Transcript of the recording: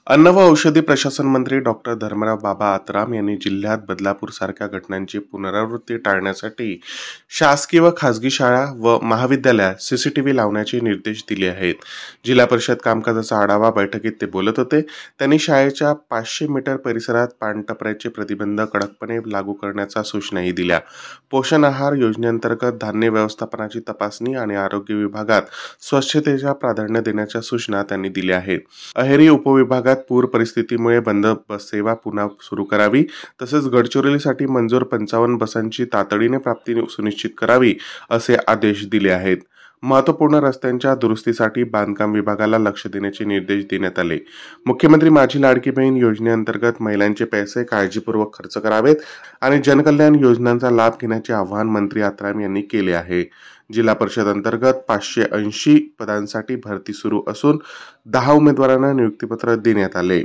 अन्न व औषधी प्रशासन मंत्री डॉक्टर धर्मराव बाबा आत्राम यांनी जिल्ह्यात बदलापूर सारख्या घटनांची पुनरावृत्ती टाळण्यासाठी शासकीय व खासगी शाळा व महाविद्यालयात सीसीटीव्ही लावण्याचे निर्देश दिले आहेत. जिल्हा परिषद कामकाजाचा आढावा बैठकीत ते बोलत होते. त्यांनी शाळेच्या 500 मीटर परिसरात पानटपऱ्याचे प्रतिबंध कडकपणे लागू करण्याच्या सूचनाही दिल्या. पोषण आहार योजनेअंतर्गत धान्य व्यवस्थापनाची तपासणी आणि आरोग्य विभागात स्वच्छतेला प्राधान्य देण्याच्या सूचना त्यांनी दिल्या आहेत. अहेरी उपविभागात पूर परिस्थितीमुळे बंद बस सेवा पुन्हा सुरू करावी, तसेच गडचिरोलीसाठी मंजूर 55 बसांची तातडीने प्राप्ती सुनिश्चित करावी असे आदेश दिले आहेत. महत्त्वपूर्ण रस्त्यांच्या दुरुस्तीसाठी बांधकाम विभागाला लक्ष देण्याचे निर्देश देण्यात आले. मुख्यमंत्री माझी लाडकी बहीण योजनेअंतर्गत महिलांचे पैसे काळजीपूर्वक खर्च करावेत आणि जनकल्याण योजनांचा लाभ घेण्याचे आवाहन मंत्री आत्राम यांनी केले आहे. जिल्हा परिषद अंतर्गत 580 पदांसाठी भरती सुरू असून 10 उमेदवारांना नियुक्तीपत्र देण्यात आले.